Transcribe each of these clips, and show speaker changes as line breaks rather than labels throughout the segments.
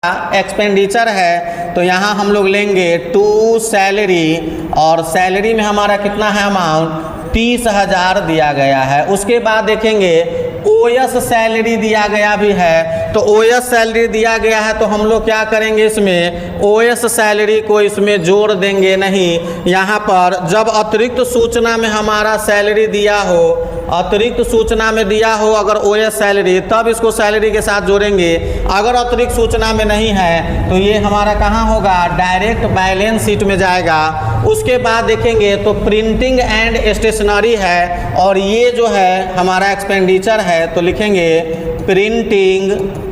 Expenditure है तो यहाँ हम लोग लेंगे टू सैलरी, और सैलरी में हमारा कितना है अमाउंट 30,000 दिया गया है। उसके बाद देखेंगे ओएस सैलरी दिया गया भी है, तो ओएस सैलरी दिया गया है तो हम लोग क्या करेंगे, इसमें ओएस सैलरी को इसमें जोड़ देंगे नहीं। यहाँ पर जब अतिरिक्त सूचना में हमारा सैलरी दिया हो, अतिरिक्त सूचना में दिया हो अगर ओएस सैलरी, तब इसको सैलरी के साथ जोड़ेंगे। अगर अतिरिक्त सूचना में नहीं है तो ये हमारा कहाँ होगा, डायरेक्ट बैलेंस शीट में जाएगा। उसके बाद देखेंगे तो प्रिंटिंग एंड स्टेशनरी है, और ये जो है हमारा एक्सपेंडिचर है तो लिखेंगे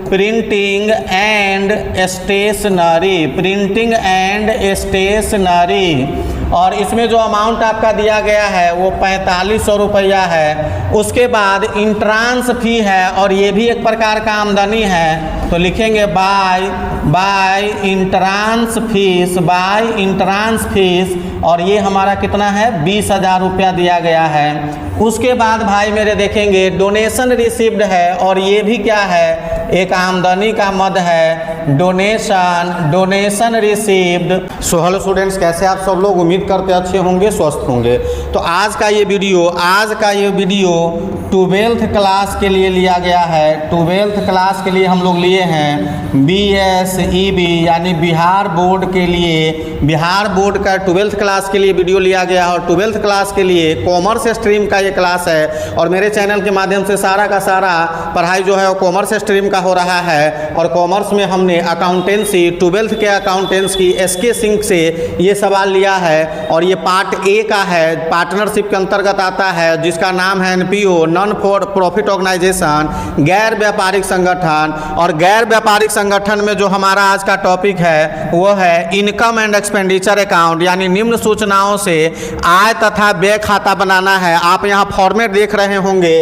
printing and stationery, printing and stationery. और इसमें जो अमाउंट आपका दिया गया है वो 4500 रुपया है। उसके बाद इंट्रांस फी है, और ये भी एक प्रकार का आमदनी है, तो लिखेंगे बाय इंट्रांस फीस, और ये हमारा कितना है 20,000 रुपया दिया गया है। उसके बाद भाई मेरे देखेंगे डोनेशन रिसीव्ड है, और ये भी क्या है, एक आमदनी का मद है, donation received. So hello students, कैसे आप सब लोग, उम्मीद करते अच्छे होंगे, स्वस्थ होंगे। तो आज का ये वीडियो 12th क्लास के लिए लिया गया है। 12th क्लास के लिए हम लोग लिए हैं BSEB यानी बिहार बोर्ड के लिए, बिहार बोर्ड का 12th क्लास के लिए वीडियो लिया गया है। और 12th क्लास के लिए कॉमर्स स्ट्रीम का ये क्लास है, और मेरे चैनल के माध्यम से सारा का सारा पढ़ाई जो है वो कॉमर्स स्ट्रीम का हो रहा है। और कॉमर्स में हमने अकाउंटेंसी 12th के अकाउंटेंस की SK सिंह से ये सवाल लिया है, और ये पार्ट A का है, पार्टनरशिप के अंतर्गत आता है, जिसका नाम है NPO, non for profit organisation, गैर व्यापारिक संगठन। और गैर व्यापारिक संगठन में जो हमारा आज का टॉपिक है वो है इनकम एंड एक्सपेंडिचर अकाउंट, यानी निम्न सूचनाओं से आय तथा व्यय खाता बनाना है। आप यहाँ फॉर्मेट देख रहे होंगे,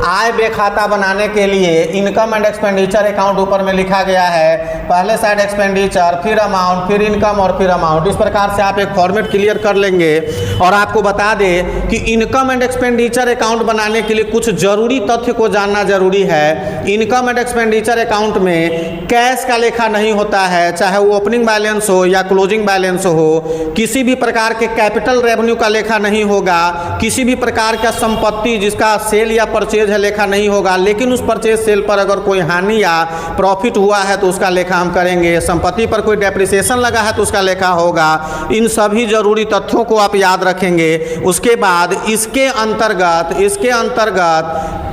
आय व्यय खाता बनाने के लिए इनकम एंड एक्सपेंडिचर अकाउंट ऊपर में लिखा गया है, पहले साइड एक्सपेंडिचर, फिर अमाउंट, फिर इनकम और फिर अमाउंट। इस प्रकार से आप एक फॉर्मेट क्लियर कर लेंगे। और आपको बता दें कि इनकम एंड एक्सपेंडिचर अकाउंट बनाने के लिए कुछ जरूरी तथ्य को जानना जरूरी है। इनकम एंड एक्सपेंडिचर अकाउंट में कैश का लेखा नहीं होता है, चाहे वो ओपनिंग बैलेंस हो या क्लोजिंग बैलेंस हो। किसी भी प्रकार के कैपिटल रेवेन्यू का लेखा नहीं होगा, किसी भी प्रकार का संपत्ति जिसका सेल या परचेज है लेखा नहीं होगा। लेकिन उस परचेज सेल पर अगर कोई हानि या प्रॉफिट हुआ है तो उसका लेखा हम करेंगे। संपत्ति पर कोई डेप्रिसिएशन लगा है तो उसका लेखा होगा। इन सभी जरूरी तथ्यों को आप याद रखेंगे। उसके बाद इसके अंतर्गत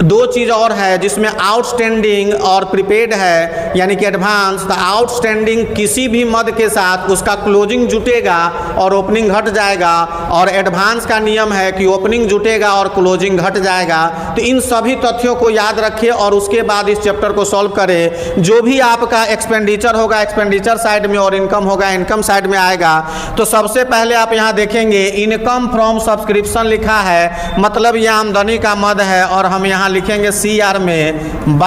दो चीज़ और है जिसमें आउटस्टैंडिंग और प्रीपेड है, यानी कि एडवांस। तो आउटस्टैंडिंग किसी भी मद के साथ उसका क्लोजिंग जुटेगा और ओपनिंग घट जाएगा, और एडवांस का नियम है कि ओपनिंग जुटेगा और क्लोजिंग घट जाएगा। तो इन सभी तथ्यों को याद रखिए और उसके बाद इस चैप्टर को सॉल्व करें। जो भी आपका एक्सपेंडिचर होगा एक्सपेंडिचर साइड में, और इनकम होगा इनकम साइड में आएगा। तो सबसे पहले आप यहाँ देखेंगे इनकम फ्रॉम सब्सक्रिप्शन लिखा है, मतलब यह आमदनी का मद है, और हम यहाँ लिखेंगे CR में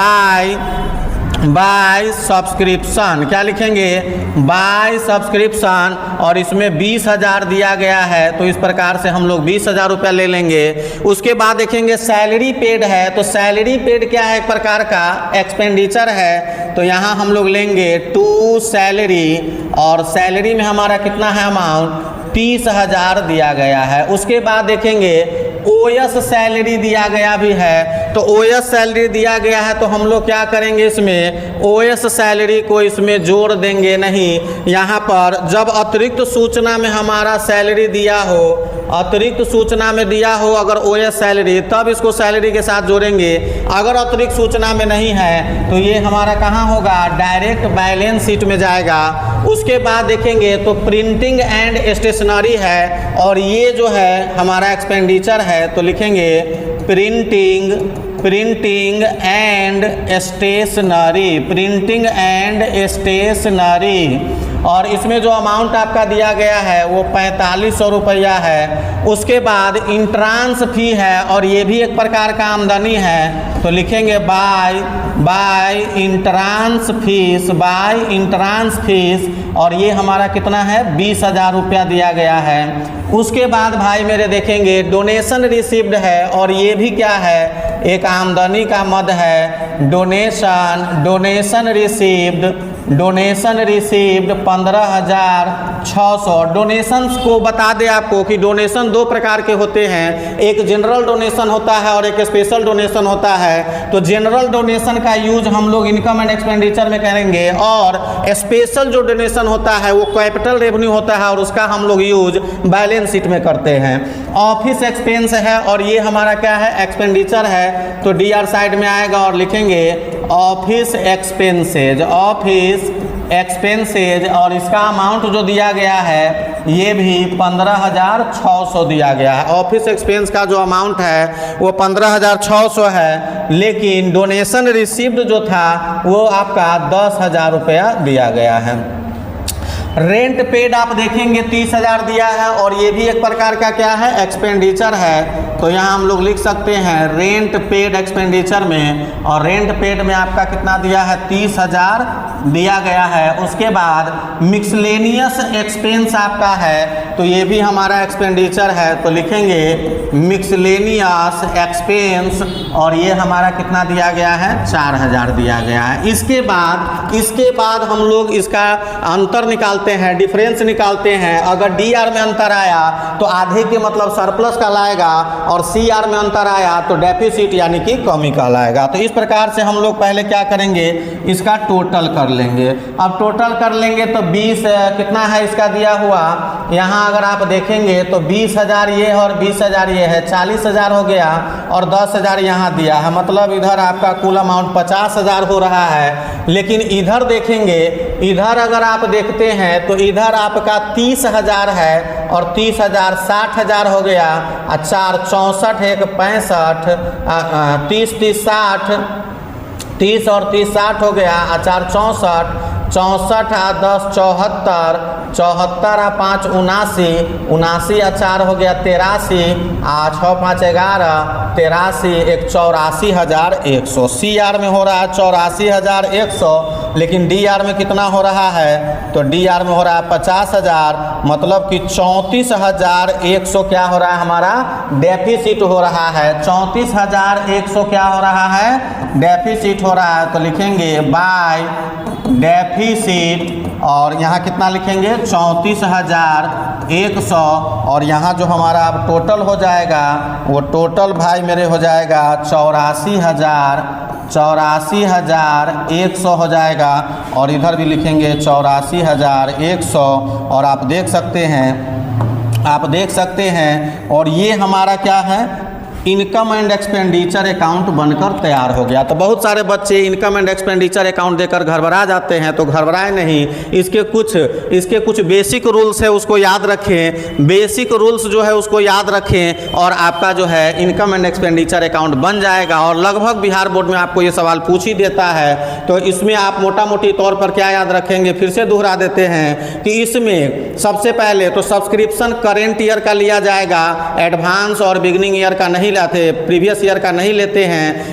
बाय सब्सक्रिप्शन। क्या लिखेंगे, बाय सब्सक्रिप्शन, और इसमें 20,000 दिया गया है तो इस प्रकार से हम लोग 20,000 रुपया ले लेंगे। उसके बाद देखेंगे सैलरी पेड है, तो सैलरी पेड क्या है, एक प्रकार का एक्सपेंडिचर है, तो यहाँ हम लोग लेंगे टू सैलरी, और सैलरी में हमारा कितना है अमाउंट 30,000 दिया गया है। उसके बाद देखेंगे ओएस सैलरी दिया गया भी है, तो ओएस सैलरी दिया गया है तो हम लोग क्या करेंगे, इसमें ओएस सैलरी को इसमें जोड़ देंगे नहीं। यहाँ पर जब अतिरिक्त सूचना में हमारा सैलरी दिया हो, अतिरिक्त सूचना में दिया हो अगर ओएस सैलरी, तब इसको सैलरी के साथ जोड़ेंगे। अगर अतिरिक्त सूचना में नहीं है तो ये हमारा कहाँ होगा, डायरेक्ट बैलेंस शीट में जाएगा। उसके बाद देखेंगे तो प्रिंटिंग एंड स्टेशनरी है, और ये जो है हमारा एक्सपेंडिचर है तो लिखेंगे प्रिंटिंग एंड स्टेशनरी। और इसमें जो अमाउंट आपका दिया गया है वो 4500 रुपया है। उसके बाद इंट्रांस फी है, और ये भी एक प्रकार का आमदनी है, तो लिखेंगे बाय इंट्रांस फीस, और ये हमारा कितना है 20,000 रुपया दिया गया है। उसके बाद भाई मेरे देखेंगे डोनेशन रिसीव्ड है, और ये भी क्या है, एक आमदनी का मद है, donation received. Donation received 15,600। Donations को बता दें आपको कि डोनेशन दो प्रकार के होते हैं, एक जनरल डोनेशन होता है और एक स्पेशल डोनेशन होता है। तो जनरल डोनेशन का यूज हम लोग इनकम एंड एक्सपेंडिचर में करेंगे, और स्पेशल जो डोनेशन होता है वो कैपिटल रेवेन्यू होता है और उसका हम लोग यूज बैलेंस शीट में करते हैं। ऑफिस एक्सपेंस है और ये हमारा क्या है, एक्सपेंडिचर है, तो DR साइड में आएगा और लिखेंगे ऑफिस एक्सपेंसेज, ऑफिस एक्सपेंसेज, और इसका अमाउंट जो दिया गया है ये भी 15,600 दिया गया है। ऑफिस एक्सपेंस का जो अमाउंट है वो 15,600 है, लेकिन डोनेशन रिसीव्ड जो था वो आपका 10,000 रुपया दिया गया है। रेंट पेड आप देखेंगे 30,000 दिया है, और ये भी एक प्रकार का क्या है, एक्सपेंडिचर है। तो यहाँ हम लोग लिख सकते हैं रेंट पेड एक्सपेंडिचर में, और रेंट पेड में आपका कितना दिया है, 30,000 दिया गया है। उसके बाद मिक्सलेनियस एक्सपेंस आपका है, तो ये भी हमारा एक्सपेंडिचर है, तो लिखेंगे मिक्सलेनियस एक्सपेंस, और ये हमारा कितना दिया गया है, 4,000 दिया गया है। इसके बाद हम लोग इसका अंतर निकालते हैं, डिफरेंस निकालते हैं। अगर DR में अंतर आया तो आधे के मतलब सरप्लस कहलाएगा, और CR में अंतर आया तो डेफिसिट यानी कि कमी कहलाएगा। तो इस प्रकार से हम लोग पहले क्या करेंगे, इसका टोटल कर लेंगे। अब टोटल कर लेंगे तो 20 कितना है इसका दिया हुआ, यहाँ अगर आप देखेंगे तो 20,000 ये है और 20,000 ये है, 40,000 हो गया, और 10,000 यहाँ दिया है, मतलब इधर आपका कुल अमाउंट 50,000 हो रहा है। लेकिन इधर देखेंगे, इधर अगर आप देखते हैं तो इधर आपका 30,000 है, और 30,000 60,000 हो गया, 4 64 1 65 30 30 60, 30 और 30 60 हो गया, 4 64 64 आ 10 74 74 आ 5 79 79 आ 4 हो गया 83 आ 6 5 11 83 1 84,100। CR में हो रहा है 84,100, लेकिन DR में कितना हो रहा है, तो DR में हो रहा है 50,000, मतलब कि 34,100 क्या हो रहा है, हमारा डेफिसिट हो रहा है। 34,100 क्या हो रहा है, डेफिसिट हो रहा है। तो लिखेंगे बाय डेफिसिट, और यहाँ कितना लिखेंगे, 34,100, और यहाँ जो हमारा अब टोटल हो जाएगा वो टोटल भाई मेरे हो जाएगा 84,100 हो जाएगा, और इधर भी लिखेंगे 84,100, और आप देख सकते हैं, और ये हमारा क्या है, इनकम एंड एक्सपेंडिचर अकाउंट बनकर तैयार हो गया। तो बहुत सारे बच्चे इनकम एंड एक्सपेंडिचर अकाउंट देकर घबरा जाते हैं, तो घबराए नहीं, इसके कुछ बेसिक रूल्स है उसको याद रखें, बेसिक रूल्स जो है उसको याद रखें, और आपका जो है इनकम एंड एक्सपेंडिचर अकाउंट बन जाएगा। और लगभग बिहार बोर्ड में आपको ये सवाल पूछ ही देता है, तो इसमें आप मोटा मोटी तौर पर क्या याद रखेंगे, फिर से दोहरा देते हैं कि इसमें सबसे पहले तो सब्सक्रिप्शन करेंट ईयर का लिया जाएगा, एडवांस और बिगनिंग ईयर का नहीं लाते, प्रीवियस ईयर का नहीं लेते हैं।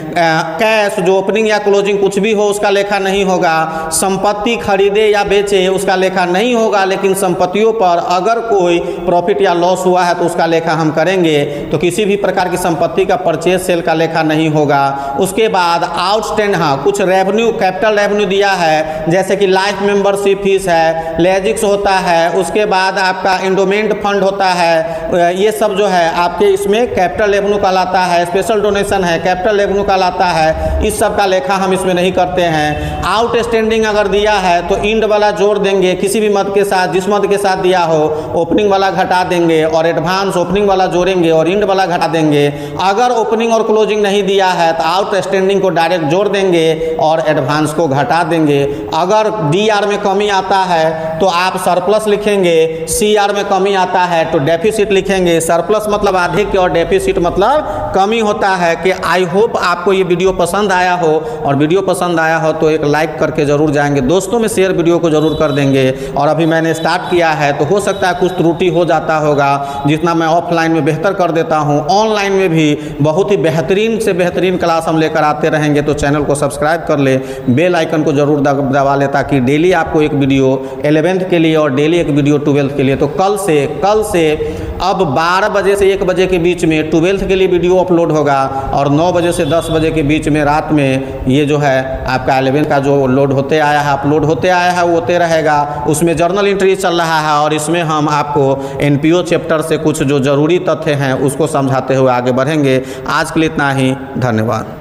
कैश जो ओपनिंग या क्लोजिंग कुछ भी हो उसका लेखा नहीं होगा। संपत्ति खरीदे या बेचे उसका लेखा नहीं होगा, लेकिन संपत्तियों पर अगर कोई प्रॉफिट या लॉस हुआ है तो उसका लेखा हम करेंगे। तो किसी भी प्रकार की संपत्ति का परचेज सेल का लेखा नहीं होगा। उसके बाद आउटस्टैंड, हाँ कुछ रेवेन्यू, कैपिटल रेवेन्यू दिया है, जैसे कि लाइफ मेंबरशिप फीस है, लेजिक्स होता है, उसके बाद आपका इंडोमेंट फंड होता है, ये सब जो है आपके इसमें कैपिटल रेवेन्यू कहलाता है। स्पेशल डोनेशन है, कैपिटल रेवेन्यू कहलाता है। इस सब का लेखा हम इसमें नहीं करते हैं। आउटस्टैंडिंग अगर दिया है तो इंड वाला जोड़ देंगे, किसी भी मद के साथ, जिस मद के साथ दिया हो ओपनिंग वाला घटा देंगे, और एडवांस ओपनिंग वाला जोड़ेंगे और इंड वाला घटा देंगे। अगर ओपनिंग और क्लोजिंग नहीं दिया है तो आउटस्टैंडिंग को डायरेक्ट जोड़ देंगे और एडवांस को घटा देंगे। अगर DR में कमी आता है तो आप सरप्लस लिखेंगे, CR में कमी आता है तो डेफिसिट लिखेंगे। सरप्लस मतलब अधिक और डेफिसिट मतलब कमी होता है। कि आई होप आपको ये वीडियो पसंद आया हो, और वीडियो पसंद आया हो तो एक लाइक करके ज़रूर जाएंगे, दोस्तों में शेयर वीडियो को ज़रूर कर देंगे। और अभी मैंने स्टार्ट किया है तो हो सकता है कुछ त्रुटि हो जाता होगा, जितना मैं ऑफलाइन में बेहतर कर देता हूँ, ऑनलाइन में भी बहुत ही बेहतरीन से बेहतरीन क्लास हम लेकर आते रहेंगे। तो चैनल को सब्सक्राइब कर ले, बेल आइकन को ज़रूर दबा ले, ताकि डेली आपको एक वीडियो 11 11th के लिए और डेली एक वीडियो 12th के लिए। तो कल से अब 12 बजे से 1 बजे के बीच में 12th के लिए वीडियो अपलोड होगा और 9 बजे से 10 बजे के बीच में रात में ये जो है आपका 11th का जो लोड होते आया है, अपलोड होते आया है, वो होते रहेगा। उसमें जर्नल एंट्री चल रहा है और इसमें हम आपको NPO चैप्टर से कुछ जो ज़रूरी तथ्य हैं उसको समझाते हुए आगे बढ़ेंगे। आज के लिए इतना ही, धन्यवाद।